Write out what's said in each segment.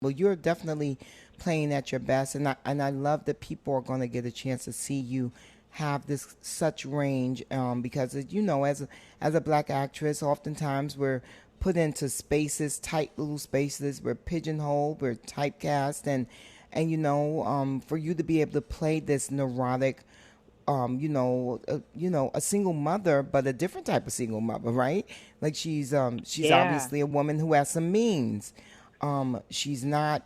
Well, you're definitely playing at your best, and I love that people are going to get a chance to see you have this such range, because as a black actress, oftentimes we're put into spaces, tight little spaces. We're pigeonholed, we're typecast, and for you to be able to play this neurotic, a single mother, but a different type of single mother, right? Like she's Yeah. obviously a woman who has some means. She's not,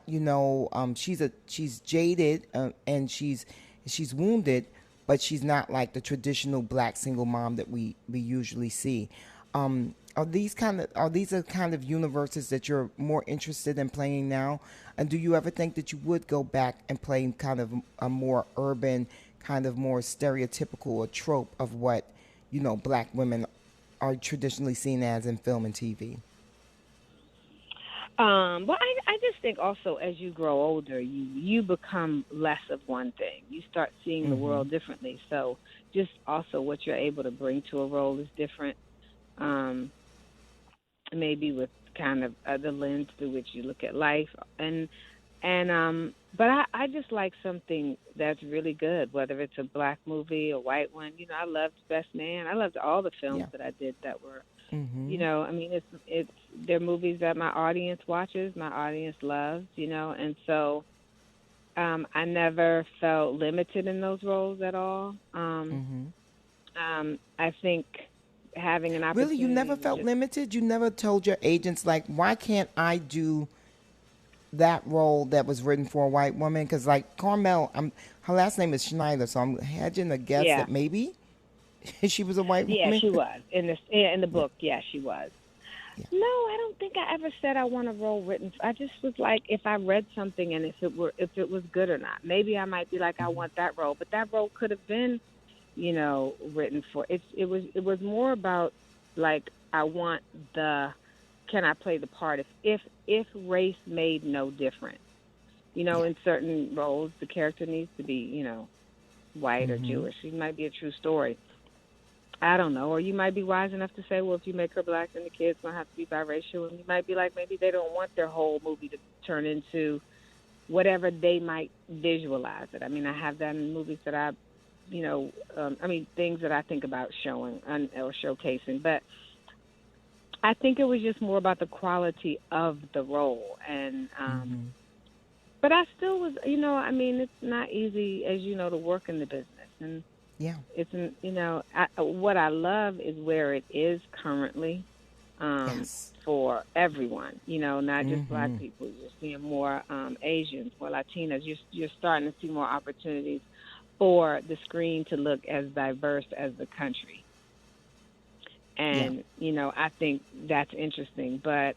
she's jaded, and she's wounded, but she's not like the traditional black single mom that we usually see. Are these the kind of universes that you're more interested in playing now? And do you ever think that you would go back and play kind of a more urban, kind of more stereotypical or trope of what black women are traditionally seen as in film and TV? Well, I just think also as you grow older, you become less of one thing. You start seeing the Mm-hmm. world differently. So just also what you're able to bring to a role is different. Um, Maybe with kind of the lens through which you look at life, and but I just like something that's really good, whether it's a black movie, a white one. I loved Best Man. I loved all the films Yeah. that I did that were, Mm-hmm. I mean, it's they're movies that my audience watches, my audience loves, and so I never felt limited in those roles at all. Mm-hmm. I think having an Really, you never opportunity to felt just, limited? You never told your agents, like, why can't I do that role that was written for a white woman? Because, like, Carmel, her last name is Schneider, so I'm hedging a guess yeah. that maybe she was a white Yeah, woman. she was in the Yeah, book. Yeah, she was. yeah. No, I don't think I ever said I want a role written. I just was like, if I read something and if it was good or not. Maybe I might be like, I Mm-hmm. want that role, but that role could have been, written for. It was more about like I want the can I play the part if race made no difference. Yeah. In certain roles, the character needs to be, white or Mm-hmm. Jewish. It might be a true story. I don't know. Or you might be wise enough to say, well, if you make her black, then the kid's gonna have to be biracial. And you might be like, maybe they don't want their whole movie to turn into whatever they might visualize it. I mean, I have that in movies that I mean, things that I think about showing or showcasing. But I think it was just more about the quality of the role, and Mm-hmm. but I still was, I mean, it's not easy, as you know, to work in the business, and Yeah. it's what I love is where it is currently, Yes. for everyone. Not just black Mm-hmm. people. You're seeing more Asians, more Latinas. You're starting to see more opportunities for the screen to look as diverse as the country, Yeah. and I think that's interesting. But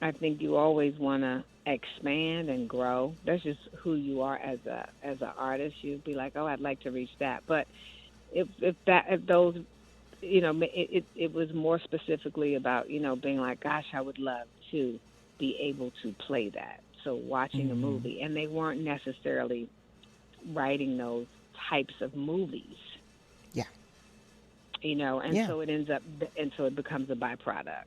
I think you always want to expand and grow. That's just who you are as an artist. You'd be like, oh, I'd like to reach that. But if those, it was more specifically about being like, gosh, I would love to be able to play that. So watching a Mm-hmm. movie, and they weren't necessarily writing those types of movies, Yeah. and Yeah. so it ends up, and so it becomes a byproduct.